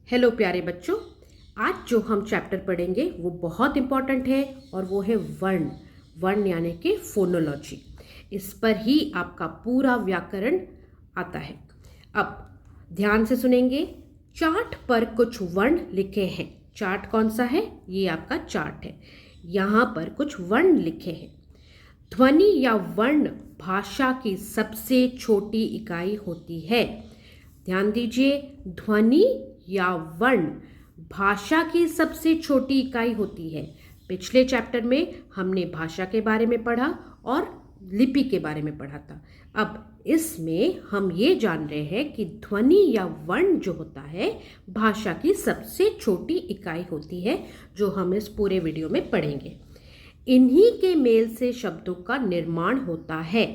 Hello प्यारे बच्चों, आज जो हम चैप्टर पढ़ेंगे वो बहुत इम्पॉर्टेंट है और वो है वर्ण। वर्ण यानी कि फोनोलॉजी। इस पर ही आपका पूरा व्याकरण आता है। अब ध्यान से सुनेंगे। चार्ट पर कुछ वर्ण लिखे हैं। चार्ट कौन सा है? ये आपका चार्ट है। यहाँ पर कुछ वर्ण लिखे हैं। ध्वनि या वर्ण भाषा की सबसे छोटी इकाई होती है। ध्यान दीजिए, ध्वनि या वर्ण भाषा की सबसे छोटी इकाई होती है। पिछले चैप्टर में हमने भाषा के बारे में पढ़ा और लिपि के बारे में पढ़ा था। अब इसमें हम ये जान रहे हैं कि ध्वनि या वर्ण जो होता है भाषा की सबसे छोटी इकाई होती है, जो हम इस पूरे वीडियो में पढ़ेंगे। इन्हीं के मेल से शब्दों का निर्माण होता है।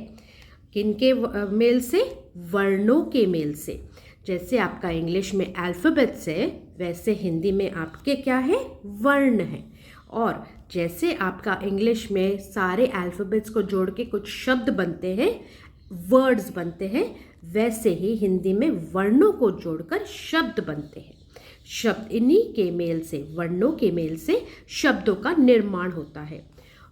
किनके मेल से? वर्णों के मेल से। जैसे आपका इंग्लिश में अल्फ़ाबेट्स है, वैसे हिंदी में आपके क्या है? वर्ण है। और जैसे आपका इंग्लिश में सारे अल्फ़ाबेट्स को जोड़ के कुछ शब्द बनते हैं, वर्ड्स बनते हैं, वैसे ही हिंदी में वर्णों को जोड़कर शब्द बनते हैं। शब्द इन्हीं के मेल से, वर्णों के मेल से शब्दों का निर्माण होता है।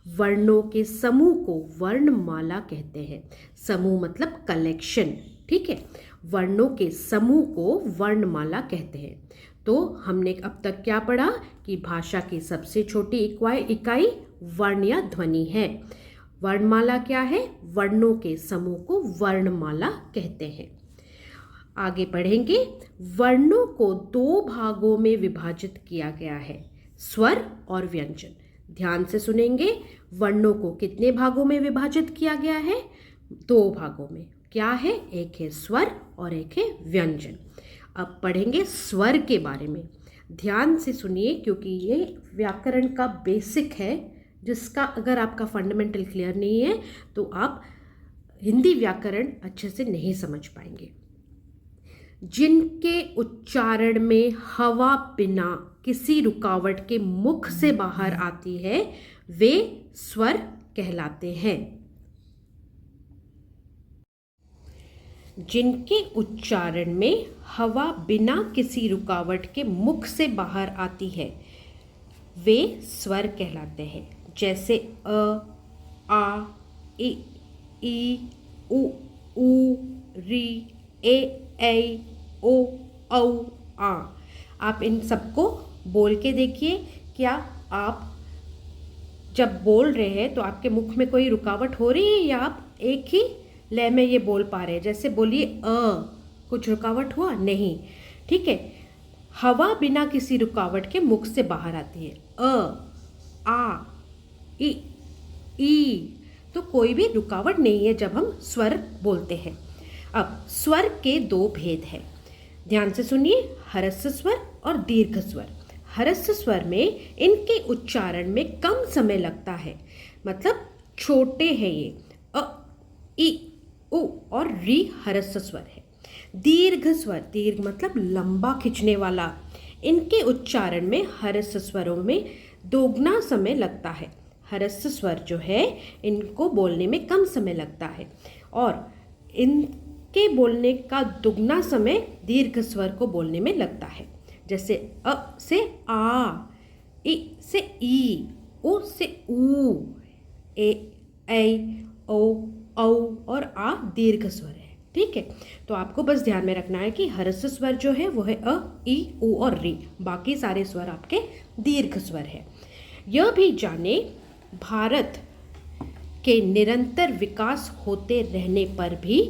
वर्णों के समूह को वर्णमाला कहते हैं। समूह मतलब कलेक्शन, ठीक है। वर्णों के समूह को वर्णमाला कहते हैं। तो हमने अब तक क्या पढ़ा कि भाषा की सबसे छोटी इकाई वर्ण या ध्वनि है। वर्णमाला क्या है? वर्णों के समूह को वर्णमाला कहते हैं। आगे पढ़ेंगे। वर्णों को दो भागों में विभाजित किया गया है, स्वर और व्यंजन। ध्यान से सुनेंगे। वर्णों को कितने भागों में विभाजित किया गया है? दो भागों में। क्या है? एक है स्वर और एक है व्यंजन। अब पढ़ेंगे स्वर के बारे में। ध्यान से सुनिए, क्योंकि ये व्याकरण का बेसिक है, जिसका अगर आपका फंडामेंटल क्लियर नहीं है तो आप हिंदी व्याकरण अच्छे से नहीं समझ पाएंगे। जिनके उच्चारण में हवा बिना किसी रुकावट के मुख से बाहर आती है, वे स्वर कहलाते हैं। जिनके उच्चारण में हवा बिना किसी रुकावट के मुख से बाहर आती है, वे स्वर कहलाते हैं। जैसे अ, आ, इ, ई, उ, री, ए, ओ, औ, आ। आप इन सबको बोल के देखिए। क्या आप जब बोल रहे हैं तो आपके मुख में कोई रुकावट हो रही है, या आप एक ही लय में ये बोल पा रहे हैं? जैसे बोलिए अ, कुछ रुकावट हुआ? नहीं, ठीक है। हवा बिना किसी रुकावट के मुख से बाहर आती है। अ, आ, ई, तो कोई भी रुकावट नहीं है जब हम स्वर बोलते हैं। अब स्वर के दो भेद हैं। ध्यान से सुनिए। ह्रस्व स्वर और दीर्घ स्वर। ह्रस्व स्वर में इनके उच्चारण में कम समय लगता है, मतलब छोटे हैं ये। अ, ई, उ और री ह्रस्व स्वर है। दीर्घ स्वर, दीर्घ मतलब लंबा खिंचने वाला, इनके उच्चारण में ह्रस्व स्वरों में दोगुना समय लगता है। ह्रस्व स्वर जो है इनको बोलने में कम समय लगता है, और इनके बोलने का दुगना समय दीर्घ स्वर को बोलने में लगता है। जैसे अ से आ, इ से ई, उ से ऊ, ए, ओ, औ और आ दीर्घ स्वर है, ठीक है। तो आपको बस ध्यान में रखना है कि ह्रस्व स्वर जो है वो है अ, ई, उ और री। बाकी सारे स्वर आपके दीर्घ स्वर है। यह भी जाने, भारत के निरंतर विकास होते रहने पर भी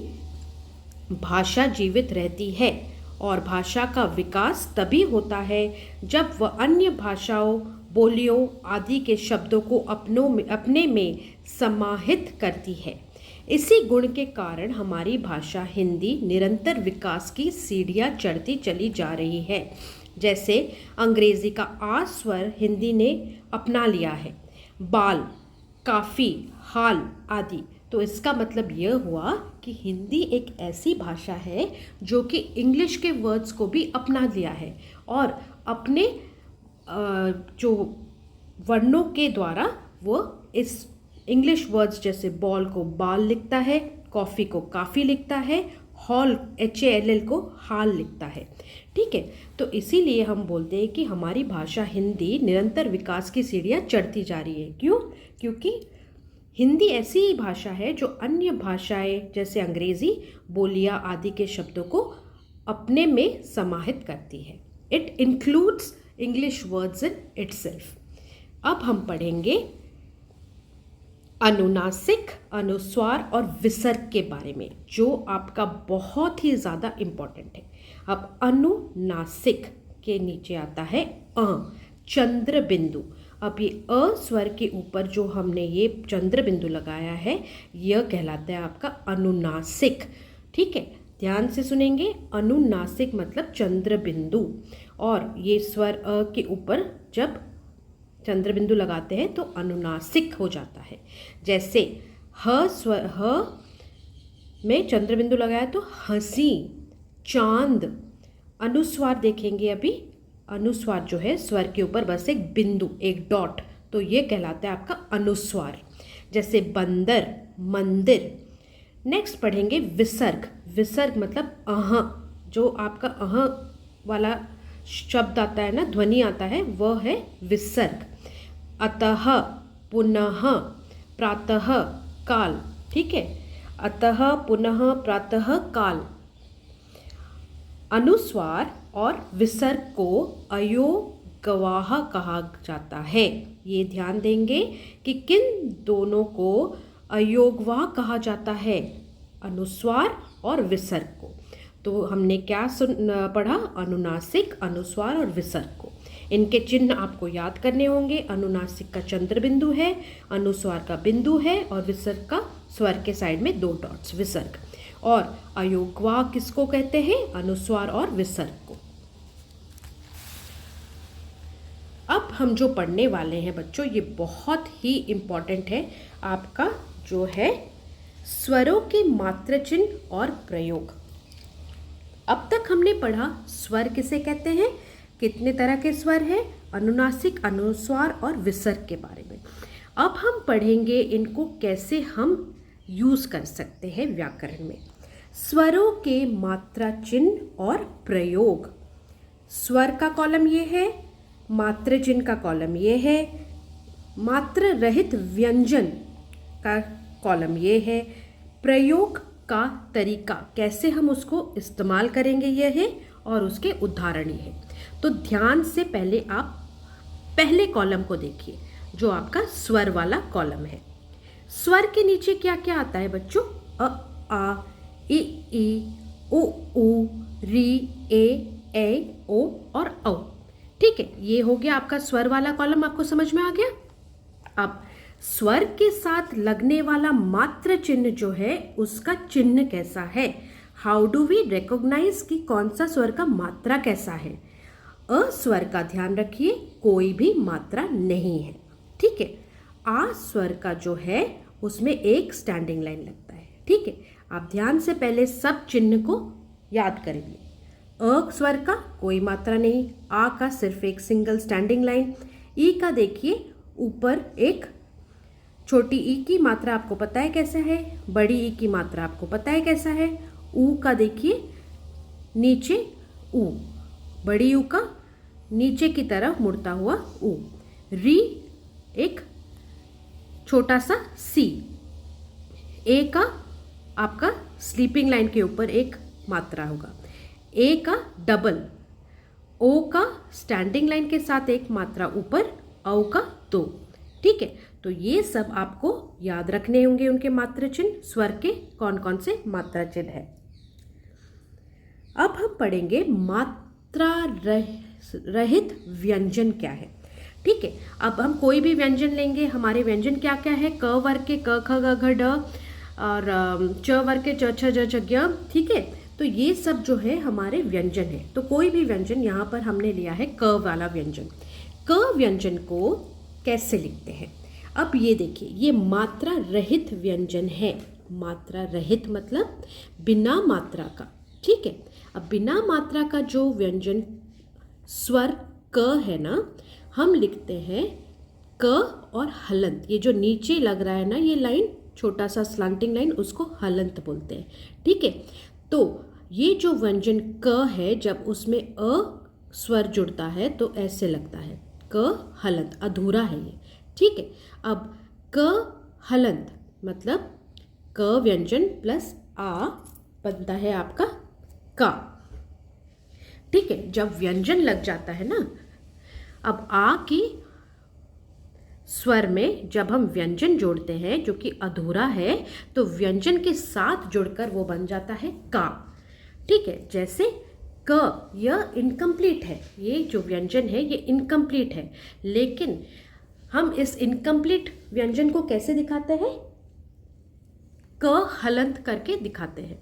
भाषा जीवित रहती है, और भाषा का विकास तभी होता है जब वह अन्य भाषाओं, बोलियों आदि के शब्दों को अपने में समाहित करती है। इसी गुण के कारण हमारी भाषा हिंदी निरंतर विकास की सीढ़ियाँ चढ़ती चली जा रही है। जैसे अंग्रेजी का आ स्वर हिंदी ने अपना लिया है, बाल, काफ़ी, हाल आदि। तो इसका मतलब यह हुआ कि हिंदी एक ऐसी भाषा है जो कि इंग्लिश के वर्ड्स को भी अपना लिया है, और अपने जो वर्णों के द्वारा वो इस इंग्लिश वर्ड्स, जैसे बॉल को बाल लिखता है, कॉफ़ी को काफ़ी लिखता है, हॉल HALL को हाल लिखता है। ठीक है, तो इसीलिए हम बोलते हैं कि हमारी भाषा हिंदी निरंतर विकास की सीढ़ियाँ चढ़ती जा रही है। क्यों? क्योंकि हिंदी ऐसी ही भाषा है जो अन्य भाषाएं जैसे अंग्रेजी, बोलियां आदि के शब्दों को अपने में समाहित करती है। It includes English words in itself. अब हम पढ़ेंगे अनुनासिक, अनुस्वार और विसर्ग के बारे में, जो आपका बहुत ही ज़्यादा इम्पॉर्टेंट है। अब अनुनासिक के नीचे आता है अ, चंद्र बिंदु। अब ये अ स्वर के ऊपर जो हमने ये चंद्र बिंदु लगाया है, यह कहलाता है आपका अनुनासिक। ठीक है, ध्यान से सुनेंगे। अनुनासिक मतलब चंद्र बिंदु, और ये स्वर अ के ऊपर जब चंद्र बिंदु लगाते हैं तो अनुनासिक हो जाता है। जैसे ह स्वर ह में चंद्र बिंदु लगाया तो हंसी, चांद। अनुस्वार देखेंगे अभी। अनुस्वार जो है स्वर के ऊपर बस एक बिंदु, एक डॉट, तो ये कहलाता है आपका अनुस्वार। जैसे बंदर, मंदिर। नेक्स्ट पढ़ेंगे विसर्ग। विसर्ग मतलब अह, जो आपका अह वाला शब्द आता है ना, ध्वनि आता है, वह है विसर्ग। अतः, पुनः, प्रातः, काल। ठीक है, अतः, पुनः, प्रातः, काल। अनुस्वार और विसर्ग को अयोगवाह कहा जाता है। ये ध्यान देंगे कि किन दोनों को अयोगवाह कहा जाता है, अनुस्वार और विसर्ग को। तो हमने क्या पढ़ा? अनुनासिक, अनुस्वार और विसर्ग को। इनके चिन्ह आपको याद करने होंगे। अनुनासिक का चंद्र बिंदु है, अनुस्वार का बिंदु है, और विसर्ग का स्वर के साइड में 2 डॉट्स, विसर्ग। और अयोगवाह किसको कहते हैं? अनुस्वार और विसर्ग को। अब हम जो पढ़ने वाले हैं बच्चों, ये बहुत ही इम्पॉर्टेंट है आपका, जो है स्वरों के मात्रा चिन्ह और प्रयोग। अब तक हमने पढ़ा स्वर किसे कहते हैं, कितने तरह के स्वर हैं, अनुनासिक, अनुस्वार और विसर्ग के बारे में। अब हम पढ़ेंगे इनको कैसे हम यूज़ कर सकते हैं व्याकरण में। स्वरों के मात्रा चिन्ह और प्रयोग। स्वर का कॉलम ये है, मात्रा चिन्ह का कॉलम ये है, मात्रा रहित व्यंजन का कॉलम ये है, प्रयोग का तरीका कैसे हम उसको इस्तेमाल करेंगे ये है, और उसके उदाहरण ये है। तो ध्यान से पहले आप पहले कॉलम को देखिए, जो आपका स्वर वाला कॉलम है। स्वर के नीचे क्या क्या आता है बच्चों? अ, आ, इ, उ, ऊ, री, ए, ओ और औ। ठीक है, ये हो गया आपका स्वर वाला कॉलम। आपको समझ में आ गया? अब स्वर के साथ लगने वाला मात्र चिन्ह जो है, उसका चिन्ह कैसा है? हाउ डू वी रिकॉग्नाइज कि कौन सा स्वर का मात्रा कैसा है? अ स्वर का ध्यान रखिए, कोई भी मात्रा नहीं है। ठीक है, आ स्वर का जो है उसमें एक स्टैंडिंग लाइन लगता है। ठीक है, आप ध्यान से पहले सब चिन्ह को याद करेंगे। अ स्वर का कोई मात्रा नहीं, आ का सिर्फ एक सिंगल स्टैंडिंग लाइन, ई का देखिए ऊपर एक छोटी ई की मात्रा आपको पता है कैसा है, बड़ी ई की मात्रा आपको पता है कैसा है। ऊ का देखिए नीचे ऊ, बड़ी ऊ का नीचे की तरफ मुड़ता हुआ ऊ। री एक छोटा सा सी। ए का आपका स्लीपिंग लाइन के ऊपर एक मात्रा होगा। ए का डबल। ओ का स्टैंडिंग लाइन के साथ एक मात्रा ऊपर, औ का 2। ठीक है, तो ये सब आपको याद रखने होंगे उनके मात्रा चिन्ह। स्वर के कौन कौन से मात्रा चिन्ह है। अब हम पढ़ेंगे मात्रा रहित व्यंजन क्या है। ठीक है, अब हम कोई भी व्यंजन लेंगे, हमारे व्यंजन क्या क्या है? क वर्ग के क ख ग घ ढ, और च वर्ग के च छ ज झ ज्ञ। ठीक है, तो ये सब जो है हमारे व्यंजन है। तो कोई भी व्यंजन, यहाँ पर हमने लिया है क वाला व्यंजन। क व्यंजन को कैसे लिखते हैं? अब ये देखिए, ये मात्रा रहित व्यंजन है। मात्रा रहित मतलब बिना मात्रा का। ठीक है, अब बिना मात्रा का जो व्यंजन स्वर क है ना, हम लिखते हैं क और हलंत। ये जो नीचे लग रहा है ना, ये लाइन छोटा सा स्लांटिंग लाइन, उसको हलंत बोलते हैं। ठीक है, तो ये जो व्यंजन क है, जब उसमें अ स्वर जुड़ता है तो ऐसे लगता है, क हलंत, अधूरा है ये। ठीक है, अब क हलंत मतलब क व्यंजन प्लस आ बनता है आपका का। ठीक है, जब व्यंजन लग जाता है ना, अब आ की स्वर में जब हम व्यंजन जोड़ते हैं जो कि अधूरा है, तो व्यंजन के साथ जुड़कर वो बन जाता है का। ठीक है, जैसे क, यह इनकम्प्लीट है, ये जो व्यंजन है ये इनकम्प्लीट है, लेकिन हम इस इनकम्प्लीट व्यंजन को कैसे दिखाते हैं? क हलंत करके दिखाते हैं।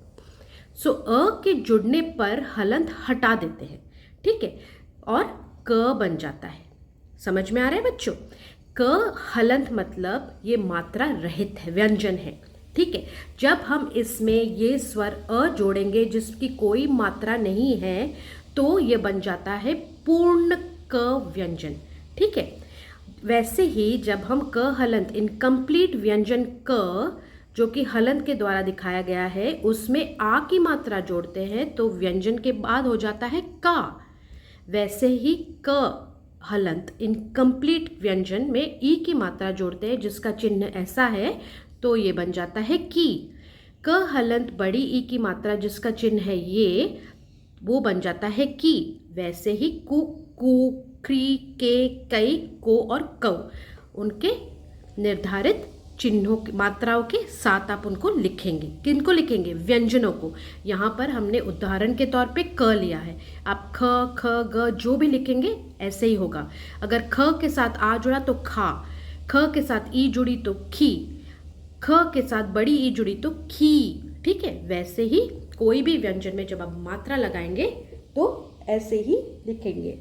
सो अ के जुड़ने पर हलंत हटा देते हैं। ठीक है, और क बन जाता है। समझ में आ रहा है बच्चों? क हलंत मतलब ये मात्रा रहित है, व्यंजन है। ठीक है, जब हम इसमें ये स्वर अ जोड़ेंगे जिसकी कोई मात्रा नहीं है, तो ये बन जाता है पूर्ण क व्यंजन। ठीक है, वैसे ही जब हम क हलंत इनकम्प्लीट व्यंजन क जो कि हलंत के द्वारा दिखाया गया है उसमें आ की मात्रा जोड़ते हैं तो व्यंजन के बाद हो जाता है का। वैसे ही क हलंत इनकम्प्लीट व्यंजन में ई की मात्रा जोड़ते हैं जिसका चिन्ह ऐसा है, तो ये बन जाता है की। क हलंत बड़ी ई की मात्रा जिसका चिन्ह है ये, वो बन जाता है की। वैसे ही कु, कु, क्री, के, कई, को और कौ, उनके निर्धारित चिन्हों मात्राओं के साथ आप उनको लिखेंगे। किनको लिखेंगे? व्यंजनों को। यहाँ पर हमने उदाहरण के तौर पे क लिया है, आप ख, ख, ग जो भी लिखेंगे ऐसे ही होगा। अगर ख के साथ आ जुड़ा तो खा, ख के साथ ई जुड़ी तो खी, ख के साथ बड़ी ई जुड़ी तो खी। ठीक है, वैसे ही कोई भी व्यंजन में जब आप मात्रा लगाएंगे तो ऐसे ही लिखेंगे।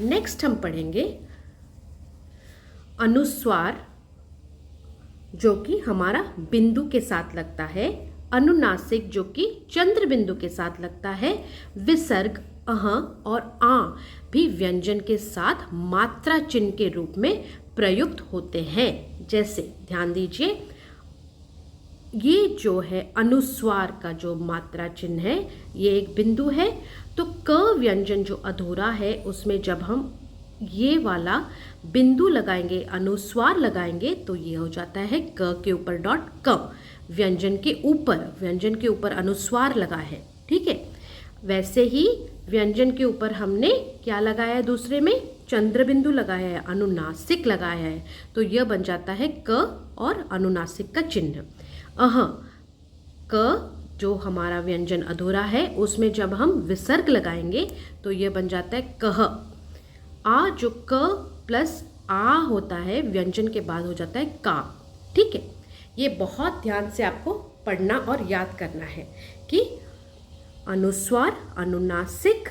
नेक्स्ट हम पढ़ेंगे अनुस्वार, जो कि हमारा बिंदु के साथ लगता है, अनुनासिक जो कि चंद्र बिंदु के साथ लगता है, विसर्ग अह और आ भी व्यंजन के साथ मात्रा चिन्ह के रूप में प्रयुक्त होते हैं। जैसे ध्यान दीजिए, ये जो है अनुस्वार का जो मात्रा चिन्ह है, ये एक बिंदु है, तो क व्यंजन जो अधूरा है उसमें जब हम ये वाला बिंदु लगाएंगे, अनुस्वार लगाएंगे, तो ये हो जाता है क के ऊपर डॉट क, व्यंजन के ऊपर अनुस्वार लगा है। ठीक है, वैसे ही व्यंजन के ऊपर हमने क्या लगाया है? दूसरे में चंद्र बिंदु लगाया है, अनुनासिक लगाया है, तो यह बन जाता है क और अनुनासिक का चिन्ह। अह, क जो हमारा व्यंजन अधूरा है उसमें जब हम विसर्ग लगाएंगे तो यह बन जाता है कह। आ जो क प्लस आ होता है व्यंजन के बाद हो जाता है का। ठीक है, ये बहुत ध्यान से आपको पढ़ना और याद करना है कि अनुस्वार, अनुनासिक,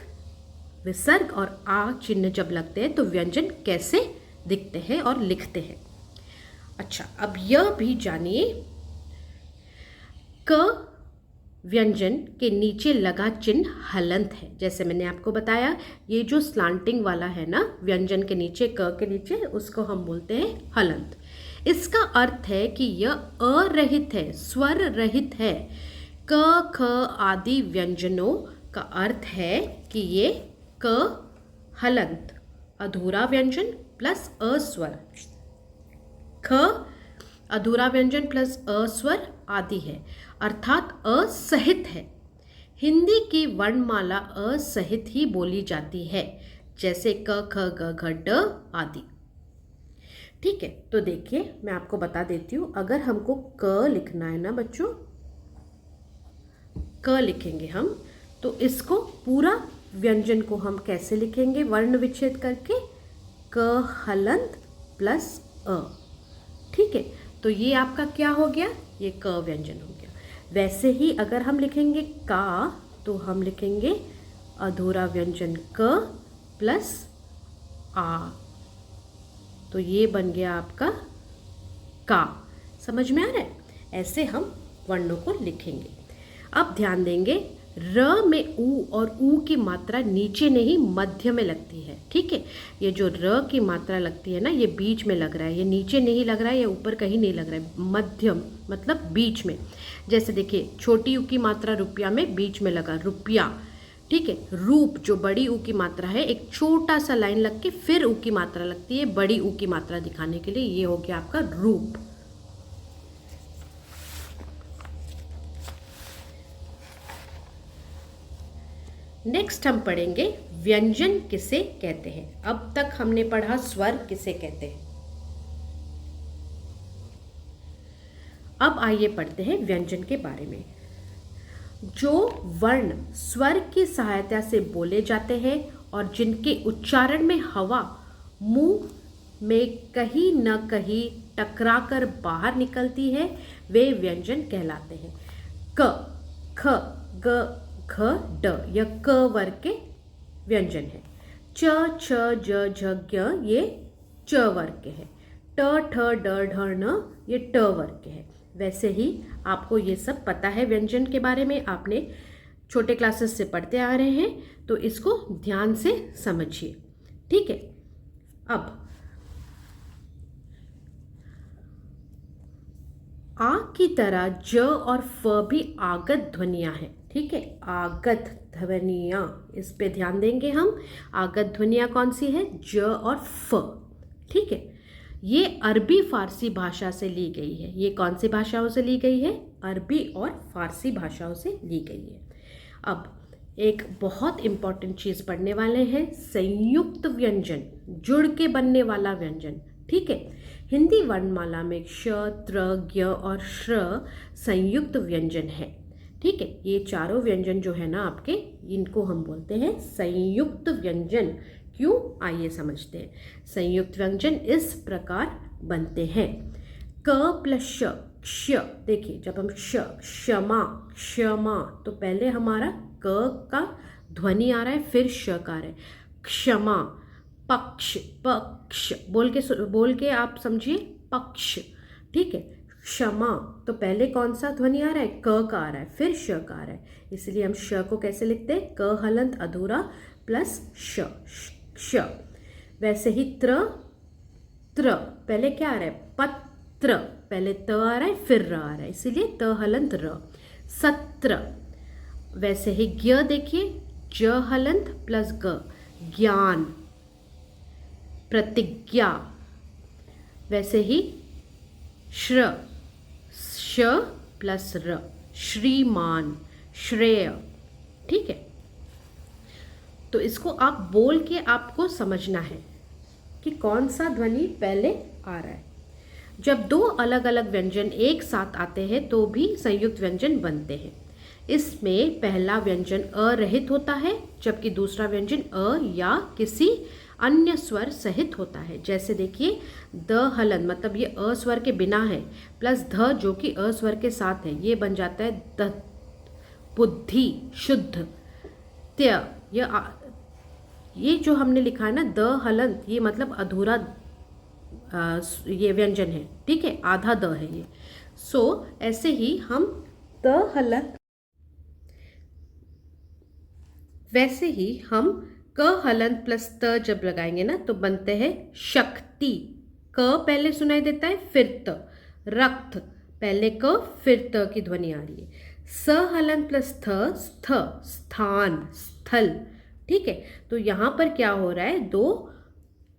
विसर्ग और आ चिन्ह जब लगते हैं तो व्यंजन कैसे दिखते हैं और लिखते हैं। अच्छा, अब यह भी जानिए, क व्यंजन के नीचे लगा चिन्ह हलंत है। जैसे मैंने आपको बताया, ये जो स्लांटिंग वाला है ना व्यंजन के नीचे, क के नीचे, उसको हम बोलते हैं हलंत। इसका अर्थ है कि यह अरहित है, स्वर रहित है। क, ख आदि व्यंजनों का अर्थ है कि ये क हलंत, अधूरा व्यंजन प्लस अस्वर, ख अधूरा व्यंजन प्लस अस्वर आदि है, अर्थात असहित है। हिंदी की वर्णमाला असहित ही बोली जाती है, जैसे क, ख, ग, घ, ड आदि। ठीक है, तो देखिए मैं आपको बता देती हूँ, अगर हमको क लिखना है ना बच्चों, क लिखेंगे हम, तो इसको पूरा व्यंजन को हम कैसे लिखेंगे? वर्ण विच्छेद करके, क हलंत प्लस अ। ठीक है, तो ये आपका क्या हो गया? ये क व्यंजन हो गया। वैसे ही अगर हम लिखेंगे का, तो हम लिखेंगे अधूरा व्यंजन क प्लस आ, तो ये बन गया आपका का। समझ में आ रहा है? ऐसे हम वर्णों को लिखेंगे। अब ध्यान देंगे, र में ऊ और ऊ की मात्रा नीचे नहीं मध्य में लगती है। ठीक है, ये जो र की मात्रा लगती है ना, ये बीच में लग रहा है, ये नीचे नहीं लग रहा है, ये ऊपर कहीं नहीं लग रहा है, मध्यम मतलब बीच में। जैसे देखिए छोटी ऊ की मात्रा रुपया में बीच में लगा रुपया, ठीक है। रूप जो बड़ी ऊ की मात्रा है, एक छोटा सा लाइन लग के फिर ऊ की मात्रा लगती है बड़ी ऊ की मात्रा दिखाने के लिए, ये हो गया आपका रूप। नेक्स्ट हम पढ़ेंगे व्यंजन किसे कहते हैं। अब तक हमने पढ़ा स्वर किसे कहते हैं, अब आइए पढ़ते हैं व्यंजन के बारे में। जो वर्ण स्वर की सहायता से बोले जाते हैं और जिनके उच्चारण में हवा मुंह में कहीं न कहीं टकराकर बाहर निकलती है, वे व्यंजन कहलाते हैं। क, ख, ग, घ, ड यह क वर्ग के व्यंजन है। च, छ, ज, झ, ज्ञ ये च वर्ग के हैं। ट, ठ, ड, ढ, ण ये ट वर्ग के हैं। वैसे ही आपको ये सब पता है व्यंजन के बारे में, आपने छोटे क्लासेस से पढ़ते आ रहे हैं, तो इसको ध्यान से समझिए, ठीक है। अब आ की तरह ज और फ भी आगत ध्वनियां हैं, ठीक है। आगत ध्वनियां, इस पे ध्यान देंगे हम। आगत ध्वनियां कौन सी है, ज और फ, ठीक है। ये अरबी फारसी भाषा से ली गई है। ये कौन सी भाषाओं से ली गई है, अरबी और फारसी भाषाओं से ली गई है। अब एक बहुत इंपॉर्टेंट चीज पढ़ने वाले हैं, संयुक्त व्यंजन, जुड़ के बनने वाला व्यंजन, ठीक है। हिंदी वर्णमाला में श, त्र, ज्ञ और श्र संयुक्त व्यंजन है, ठीक है। ये चारों व्यंजन जो है ना आपके, इनको हम बोलते हैं संयुक्त व्यंजन। क्यों, आइए समझते हैं। संयुक्त व्यंजन इस प्रकार बनते हैं। क प्लस श, क्ष, देखिए जब हम क्षमा, क्षमा, तो पहले हमारा क का ध्वनि आ रहा है, फिर श का आ रहा है। क्षमा, पक्ष, पक्ष बोल के आप समझिए, पक्ष, ठीक है। क्षमा, तो पहले कौन सा ध्वनि आ रहा है, क का आ रहा है, फिर श का आ रहा है, इसलिए हम श को कैसे लिखते हैं, क हलंत अधूरा प्लस श, क्ष। वैसे ही त्र, त्र पहले क्या आ रहा है, पत्र, पहले त आ रहा है फिर र आ रहा है, इसीलिए त हलंत र। सत्र, वैसे ही ज्ञ देखिए, ज हलंत प्लस ग, ज्ञान। प्रतिज्ञा, वैसे ही श्र, श प्लस र, श्रीमान, श्रेय, ठीक है। तो इसको आप बोल के आपको समझना है कि कौन सा ध्वनि पहले आ रहा है। जब दो अलग अलग व्यंजन एक साथ आते हैं तो भी संयुक्त व्यंजन बनते हैं। इसमें पहला व्यंजन अ रहित होता है, जबकि दूसरा व्यंजन अ या किसी अन्य स्वर सहित होता है। जैसे देखिए द हलन, मतलब ये अ स्वर के बिना है, प्लस ध जो कि अ स्वर के साथ है, ये बन जाता है द, बुद्धि, शुद्ध। त्य, ये जो हमने लिखा है ना द हलंत, ये मतलब अधूरा ये व्यंजन है, ठीक है, आधा द है ये। सो ऐसे ही हम द हलंत, वैसे ही हम क हलंत प्लस त जब लगाएंगे ना तो बनते हैं शक्ति। क पहले सुनाई देता है फिर त, रक्त, पहले क फिर त की ध्वनि आ रही है। स हलंत प्लस थ, स्थ, स्थान, स्थल, ठीक है। तो यहाँ पर क्या हो रहा है, दो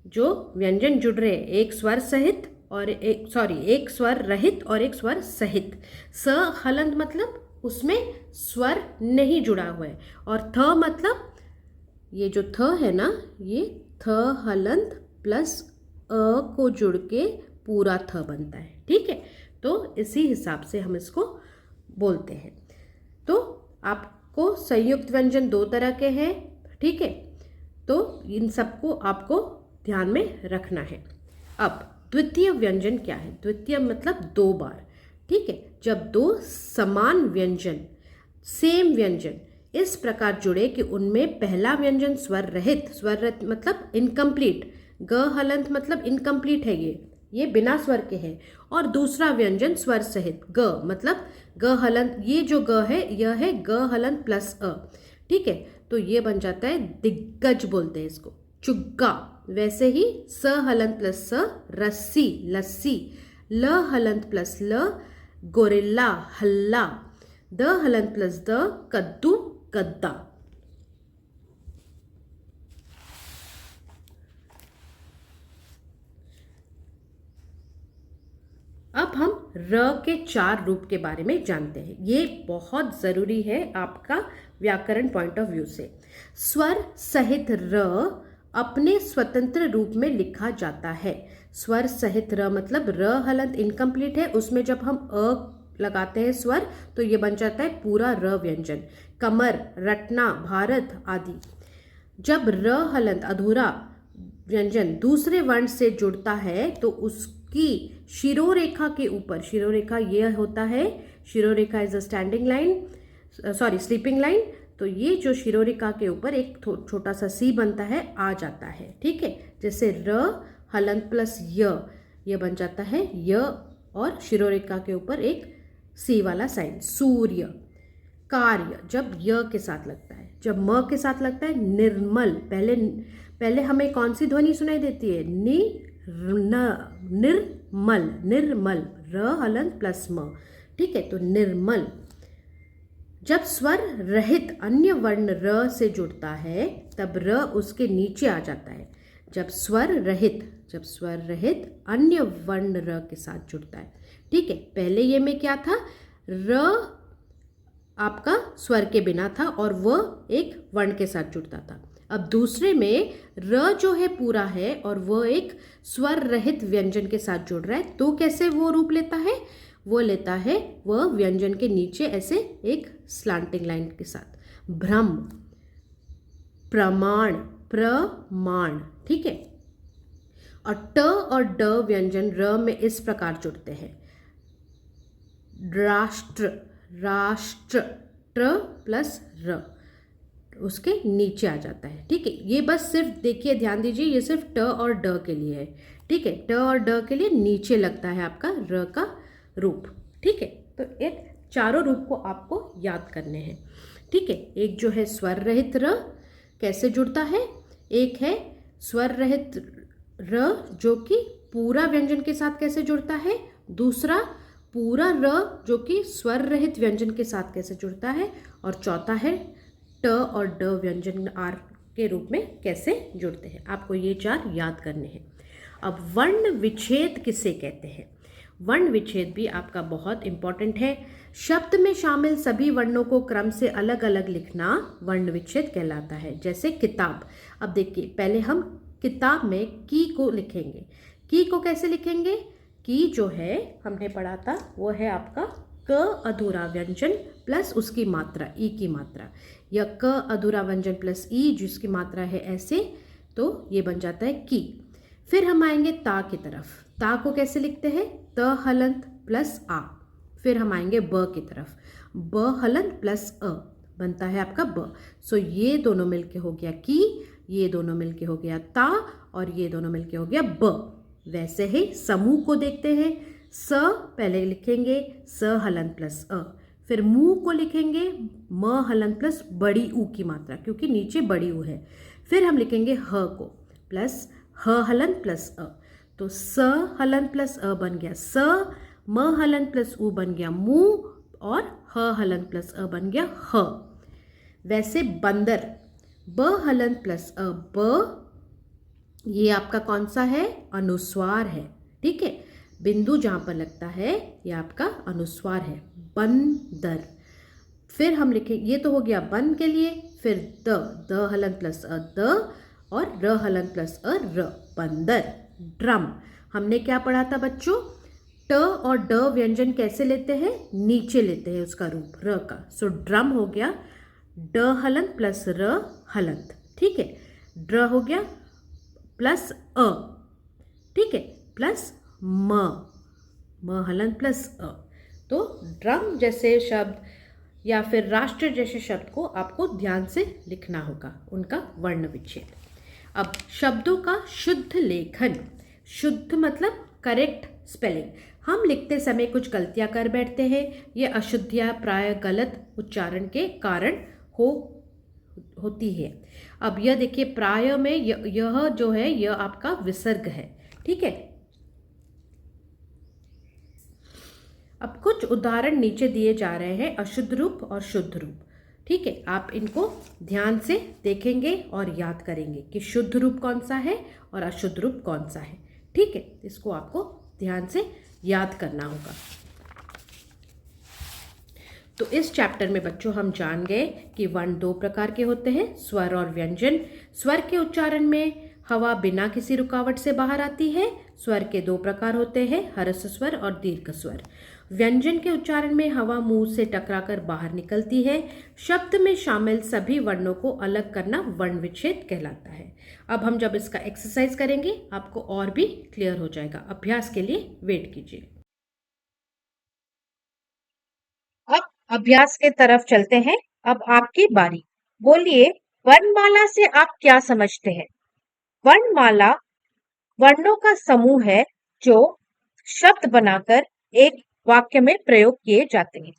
जो व्यंजन जुड़ रहे हैं, एक स्वर सहित और एक स्वर रहित और एक स्वर सहित। स हलंत मतलब उसमें स्वर नहीं जुड़ा हुआ है, और थ मतलब ये जो थ है ना, ये थ हलंत प्लस अ को जुड़ के पूरा थ बनता है, ठीक है। तो इसी हिसाब से हम इसको बोलते हैं। तो आपको संयुक्त व्यंजन दो तरह के हैं, ठीक है। तो इन सबको आपको ध्यान में रखना है। अब द्वितीय व्यंजन क्या है, द्वितीय मतलब दो बार, ठीक है। जब दो समान व्यंजन, सेम व्यंजन इस प्रकार जुड़े कि उनमें पहला व्यंजन स्वर रहित मतलब इनकम्प्लीट, ग हलंत मतलब इनकम्प्लीट है, ये बिना स्वर के है, और दूसरा व्यंजन स्वर सहित, ग मतलब ग हलंत, ये जो ग है यह है ग हलंत प्लस अ, ठीक है। तो ये बन जाता है दिग्गज, बोलते हैं इसको, चुग्गा। वैसे ही स हलंत प्लस स, रस्सी, लस्सी। ल हलंत प्लस ल, गोरिल्ला, हल्ला, द हलंत प्लस द, कद्दू, गद्दा। अब हम र के 4 रूप के बारे में जानते हैं। ये बहुत ज़रूरी है आपका व्याकरण पॉइंट ऑफ व्यू से। स्वर सहित र अपने स्वतंत्र रूप में लिखा जाता है। स्वर सहित र मतलब र हलंत इनकम्प्लीट है, उसमें जब हम अ लगाते हैं स्वर तो ये बन जाता है पूरा र व्यंजन। कमर, रटना, भारत आदि। जब र हलंत अधूरा व्यंजन दूसरे वर्ण से जुड़ता है तो उसकी शिरोरेखा के ऊपर, शिरोरेखा ये होता है, shirorekha is a standing line, sorry sleeping line, तो ये जो शिरोरेखा के ऊपर एक छोटा सा सी बनता है, आ जाता है। ठीक है, जैसे र हलंत प्लस ये बन जाता है य और शिरोरेखा के ऊपर एक सी वाला साइन। सूर्य। कार्य जब य के साथ लगता है, जब म के साथ लगता है निर्मल। पहले हमें कौन सी ध्वनि सुनाई देती है? निर्मल, निर्मल, र हलंत प्लस म। ठीक है, तो निर्मल। जब स्वर रहित अन्य वर्ण र से जुड़ता है तब र उसके नीचे आ जाता है। जब स्वर रहित अन्य वर्ण र के साथ जुड़ता है। ठीक है, पहले ये में क्या था? र आपका स्वर के बिना था और वह एक वर्ण के साथ जुड़ता था। अब दूसरे में र जो है पूरा है और वह एक स्वर रहित व्यंजन के साथ जुड़ रहा है, तो कैसे वो रूप लेता है? वो लेता है वह व्यंजन के नीचे ऐसे एक स्लांटिंग लाइन के साथ। भ्रम, प्रमाण, प्रमाण। ठीक है, और ट और ड व्यंजन र में इस प्रकार जुड़ते हैं। राष्ट्र, राष्ट्र, ट्र प्लस र उसके नीचे आ जाता है। ठीक है, ये बस सिर्फ देखिए, ध्यान दीजिए, ये सिर्फ ट और ड के लिए है। ठीक है, ट और ड के लिए नीचे लगता है आपका र का रूप। ठीक है, तो ये चारों रूप को आपको याद करने हैं। ठीक है, एक जो है स्वर रहित र कैसे जुड़ता है, एक है स्वर रहित र जो कि पूरा व्यंजन के साथ कैसे जुड़ता है, दूसरा पूरा र जो कि स्वर रहित व्यंजन के साथ कैसे जुड़ता है, और चौथा है ट और ड व्यंजन आर के रूप में कैसे जुड़ते हैं। आपको ये 4 याद करने हैं। अब वर्ण विच्छेद किसे कहते हैं? वर्ण विच्छेद भी आपका बहुत इंपॉर्टेंट है। शब्द में शामिल सभी वर्णों को क्रम से अलग अलग लिखना वर्ण विच्छेद कहलाता है। जैसे किताब। अब देखिए, पहले हम किताब में की को लिखेंगे। की को कैसे लिखेंगे? की जो है हमने पढ़ा था वो है आपका क अधूरा व्यंजन प्लस उसकी मात्रा, ई की मात्रा, या क अधूरा व्यंजन प्लस ई जिसकी मात्रा है ऐसे, तो ये बन जाता है की। फिर हम आएंगे ता की तरफ। ता को कैसे लिखते हैं? त हलंत प्लस आ। फिर हम आएंगे ब की तरफ। ब हलंत प्लस अ बनता है आपका ब। सो ये दोनों मिलके हो गया की, ये दोनों मिलके हो गया ता, और ये दोनों मिलके हो गया ब। वैसे ही समूह को देखते हैं। स पहले लिखेंगे स हलंत प्लस अ, फिर मुंह को लिखेंगे म हलंत प्लस बड़ी ऊ की मात्रा, क्योंकि नीचे बड़ी ऊ है। फिर हम लिखेंगे ह को प्लस ह हलंत प्लस अ, तो स हलंत प्लस अ बन गया स, म हलंत प्लस ऊ बन गया मुंह, और ह हलंत प्लस अ बन गया ह। वैसे बंदर, ब हलंत प्लस अ ब, ये आपका कौन सा है? अनुस्वार है। ठीक है, बिंदु जहां पर लगता है ये आपका अनुस्वार है। बंदर। फिर हम लिखें, ये तो हो गया बन के लिए। फिर द हलंत प्लस अ द, और र हलंत प्लस अ र, बंदर। ड्रम। हमने क्या पढ़ा था बच्चों? ट और ड व्यंजन कैसे लेते हैं? नीचे लेते हैं उसका रूप र का। सो ड्रम हो गया ड हलंत प्लस र हलंत। ठीक है, ड्र हो गया प्लस अ, ठीक है, प्लस म हलंत प्लस अ। तो ड्रम जैसे शब्द या फिर राष्ट्र जैसे शब्द को आपको ध्यान से लिखना होगा, उनका वर्ण विच्छेद। अब शब्दों का शुद्ध लेखन। शुद्ध मतलब करेक्ट स्पेलिंग। हम लिखते समय कुछ गलतियां कर बैठते हैं, ये अशुद्धियां प्राय गलत उच्चारण के कारण होती है। अब यह देखिए, प्राय में यह जो है यह आपका विसर्ग है। ठीक है, अब कुछ उदाहरण नीचे दिए जा रहे हैं, अशुद्ध रूप और शुद्ध रूप। ठीक है, आप इनको ध्यान से देखेंगे और याद करेंगे कि शुद्ध रूप कौन सा है और अशुद्ध रूप कौन सा है। ठीक है, इसको आपको ध्यान से याद करना होगा। तो इस चैप्टर में बच्चों हम जान गए कि वर्ण दो प्रकार के होते हैं, स्वर और व्यंजन। स्वर के उच्चारण में हवा बिना किसी रुकावट से बाहर आती है। स्वर के दो प्रकार होते हैं, ह्रस्व स्वर और दीर्घ स्वर। व्यंजन के उच्चारण में हवा मुंह से टकराकर बाहर निकलती है। शब्द में शामिल सभी वर्णों को अलग करना वर्ण विच्छेद कहलाता है। अब हम जब इसका एक्सरसाइज करेंगे आपको और भी क्लियर हो जाएगा। अभ्यास के लिए वेट कीजिए। अब अभ्यास के तरफ चलते हैं। अब आपकी बारी। बोलिए, वर्णमाला से आप क्या समझते हैं? वर्णमाला वर्णों का समूह है जो शब्द बनाकर एक वाक्य में प्रयोग किए जाते हैं।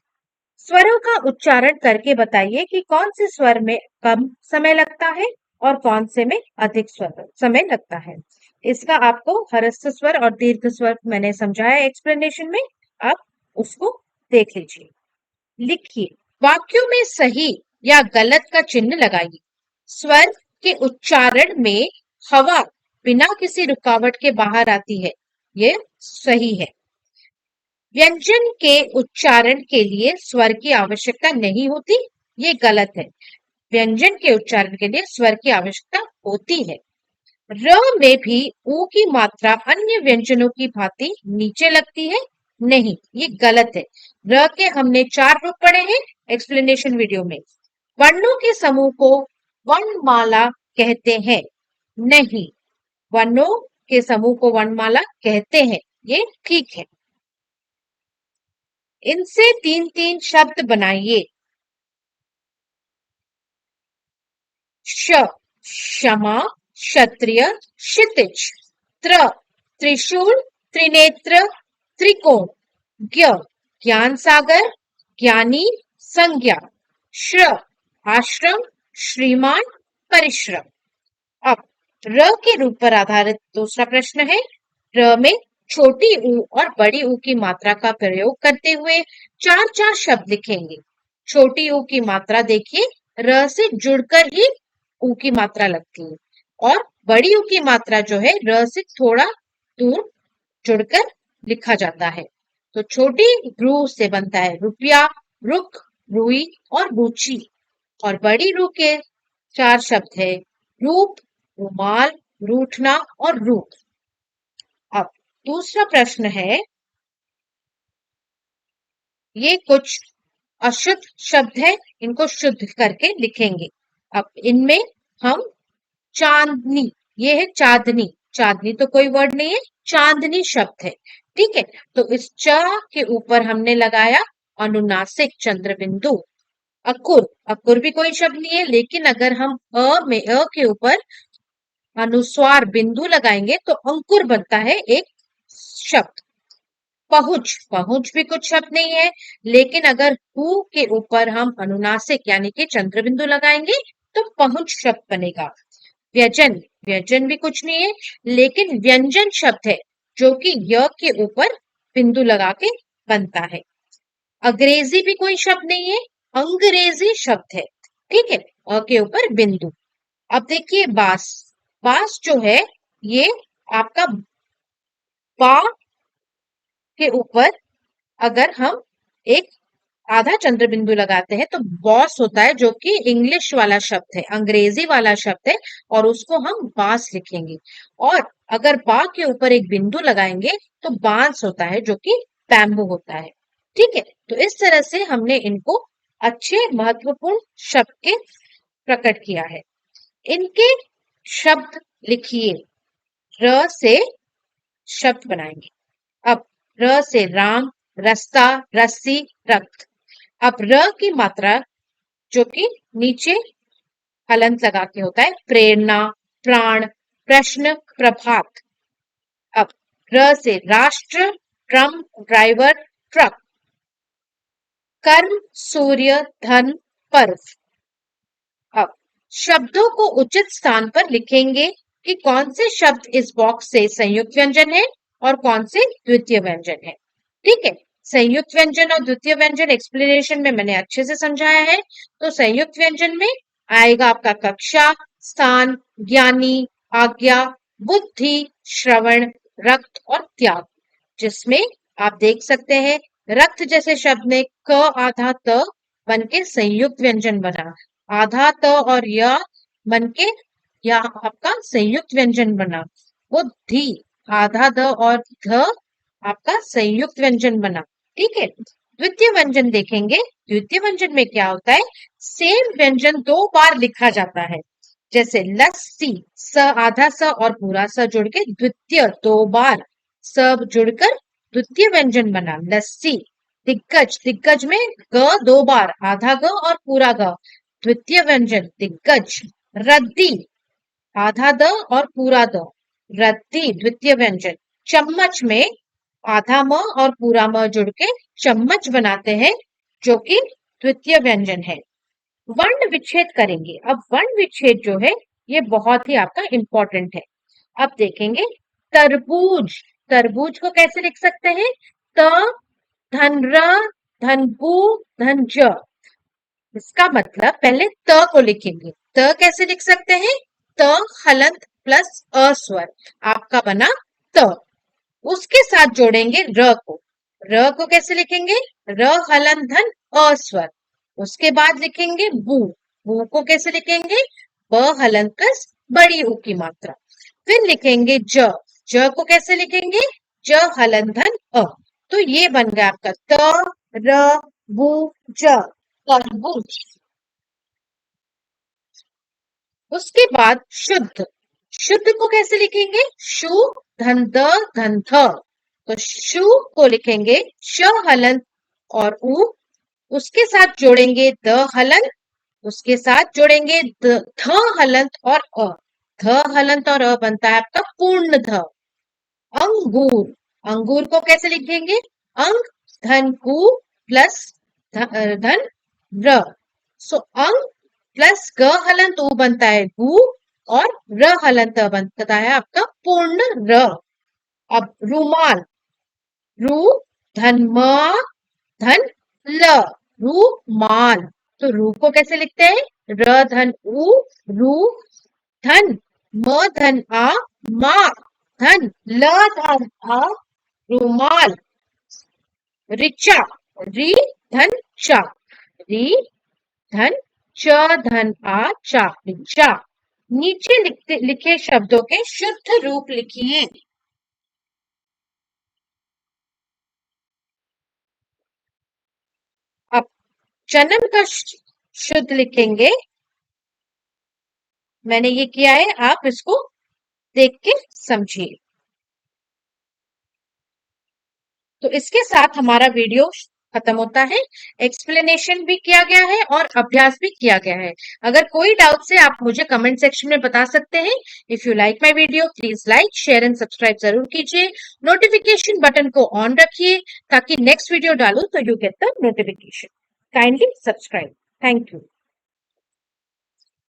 स्वरों का उच्चारण करके बताइए कि कौन से स्वर में कम समय लगता है और कौन से में अधिक समय लगता है। इसका आपको ह्रस्व स्वर और दीर्घ स्वर मैंने समझाया एक्सप्लेनेशन में, आप उसको देख लीजिए। लिखिए, वाक्यों में सही या गलत का चिन्ह लगाइए। स्वर के उच्चारण में हवा बिना किसी रुकावट के बाहर आती है, ये सही है। व्यंजन के उच्चारण के लिए स्वर की आवश्यकता नहीं होती, ये गलत है। व्यंजन के उच्चारण के लिए स्वर की आवश्यकता होती है। र में भी ऊ की मात्रा अन्य व्यंजनों की भांति नीचे लगती है, नहीं, ये गलत है। र के हमने 4 रूप पढ़े हैं एक्सप्लेनेशन वीडियो में। वर्णों के समूह को वर्णमाला कहते हैं, नहीं, वर्णों के समूह को वर्णमाला कहते हैं, ये ठीक है। इनसे 3-3 शब्द बनाइए। श, क्षमा, क्षत्रिय, क्षितिज। त्र, त्रिशूल, त्रिनेत्र, त्रिकोण। ज्ञ, ज्ञान सागर, ज्ञानी, संज्ञा। श्र, आश्रम, श्रीमान, परिश्रम। अब र के रूप पर आधारित दूसरा प्रश्न है। र में छोटी ऊ और बड़ी ऊ की मात्रा का प्रयोग करते हुए 4-4 शब्द लिखेंगे। छोटी ऊ की मात्रा देखिए, र से जुड़कर ही ऊ की मात्रा लगती है और बड़ी ऊ की मात्रा जो है र से थोड़ा दूर जुड़कर लिखा जाता है। तो छोटी रू से बनता है रुपया, रुक, रुई और रुचि, और बड़ी रू के 4 शब्द है रूप, रुमाल, रूठना और रूप। अब दूसरा प्रश्न है, ये कुछ अशुद्ध शब्द है, इनको शुद्ध करके लिखेंगे। अब इनमें हम चांदनी, ये है चांदनी, चांदनी तो कोई वर्ड नहीं है, चांदनी शब्द है। ठीक है, तो इस च के ऊपर हमने लगाया अनुनासिक चंद्र बिंदु। अकुर, अकुर भी कोई शब्द नहीं है, लेकिन अगर हम अ के ऊपर अनुस्वार बिंदु लगाएंगे तो अंकुर बनता है एक शब्द। पहुंच, पहुंच भी कुछ शब्द नहीं है, लेकिन अगर हु के ऊपर हम अनुनासिक यानी कि चंद्र बिंदु लगाएंगे तो पहुंच शब्द बनेगा। व्यंजन, व्यंजन भी कुछ नहीं है, लेकिन व्यंजन शब्द है जो कि य के ऊपर बिंदु लगा के बनता है। अंग्रेजी भी कोई शब्द नहीं है, अंग्रेजी शब्द है। ठीक है, अ के ऊपर बिंदु। अब देखिए बास, बास जो है ये आपका बा के ऊपर अगर हम एक आधा चंद्र बिंदु लगाते हैं तो बॉस होता है, जो कि इंग्लिश वाला शब्द है, अंग्रेजी वाला शब्द है, और उसको हम बांस लिखेंगे। और अगर बा के ऊपर एक बिंदु लगाएंगे तो बांस होता है, जो कि बैम्बू होता है। ठीक है, तो इस तरह से हमने इनको अच्छे महत्वपूर्ण शब्द के प्रकट किया है। इनके शब्द लिखिए, र से शब्द बनाएंगे। अब र से राम, रस्ता, रस्सी, रक्त। अब र की मात्रा जो कि नीचे हलंत लगा के होता है, प्रेरणा, प्राण, प्रश्न, प्रभात। अब र से राष्ट्र, ड्रम, ड्राइवर, ट्रक। कर्म, सूर्य, धन, पर्व। अब शब्दों को उचित स्थान पर लिखेंगे कि कौन से शब्द इस बॉक्स से संयुक्त व्यंजन है और कौन से द्वितीय व्यंजन है। ठीक है, संयुक्त व्यंजन और द्वितीय व्यंजन एक्सप्लेनेशन में मैंने अच्छे से समझाया है। तो संयुक्त व्यंजन में आएगा आपका कक्षा, स्थान, ज्ञानी, आज्ञा, बुद्धि, श्रवण, रक्त और त्याग, जिसमें आप देख सकते हैं रक्त जैसे शब्द में क आधा त बन के संयुक्त व्यंजन बना, आधा त और य बन के या आपका संयुक्त व्यंजन बना। बुद्धि आधा द और ध आपका संयुक्त व्यंजन बना। ठीक है, द्वितीय व्यंजन देखेंगे। द्वितीय व्यंजन में क्या होता है, सेम व्यंजन दो बार लिखा जाता है। जैसे लस्सी, स आधा स और पूरा स जुड़ के द्वितीय, दो बार सब जुड़कर द्वितीय व्यंजन बना लस्सी। दिग्गज, दिग्गज में ग दो बार, आधा ग और पूरा ग, द्वितीय व्यंजन दिग्गज। रद्दी आधा द और पूरा द, रद्दी द्वितीय व्यंजन। चम्मच में आधा म और पूरा म जुड़ के चम्मच बनाते हैं, जो कि द्वितीय व्यंजन है। वर्ण विच्छेद करेंगे। अब वर्ण विच्छेद जो है ये बहुत ही आपका इंपॉर्टेंट है। अब देखेंगे तरबूज, तरबूज को कैसे लिख सकते हैं, त धन र धन बू धन ज। इसका मतलब पहले त को लिखेंगे। त कैसे लिख सकते हैं, त हलंत प्लस अ स्वर, आपका बना त। उसके साथ जोड़ेंगे र को, र को कैसे लिखेंगे, र हलंत धन अ स्वर। उसके बाद लिखेंगे बू, बू को कैसे लिखेंगे, ब हलंत प्लस बड़ी ऊ की मात्रा। फिर लिखेंगे ज को कैसे लिखेंगे, ज हलंत धन अ। तो ये बन गया आपका त र बू ज, तरबूज। उसके बाद शुद्ध, शुद्ध को कैसे लिखेंगे, शु धन द धन थ। तो शु को लिखेंगे श हलंत और उ, उसके साथ जोड़ेंगे द हलंत, उसके साथ जोड़ेंगे ध हलंत और अ, ध हलंत और अ बनता है आपका पूर्ण ध। अंगूर, अंगूर को कैसे लिखेंगे, अंग धन कु प्लस धन र। सो अंग प्लस ग हलंत उ बनता है गु और र हलंत बनता है आपका पूर्ण र। अब रूमाल, रू धन म धन ल, रूमाल। तो रू को कैसे लिखते हैं, र धन उ, रू धन म धन आ, मा धन ल धन आ, रूमाल। ऋचा, री धन चा, री धन च धन आ चा, ऋचा। नीचे लिखे शब्दों के शुद्ध रूप लिखिए। अब जन्म का शुद्ध लिखेंगे। मैंने ये किया है, आप इसको देख के समझिए। तो इसके साथ हमारा वीडियो खत्म होता है। एक्सप्लेनेशन भी किया गया है और अभ्यास भी किया गया है। अगर कोई डाउट है आप मुझे कमेंट सेक्शन में बता सकते हैं। If you like my video please like share and subscribe जरूर कीजिए। नोटिफिकेशन बटन को ऑन रखिए ताकि नेक्स्ट वीडियो डालूं तो you get the notification. Kindly subscribe. Thank you.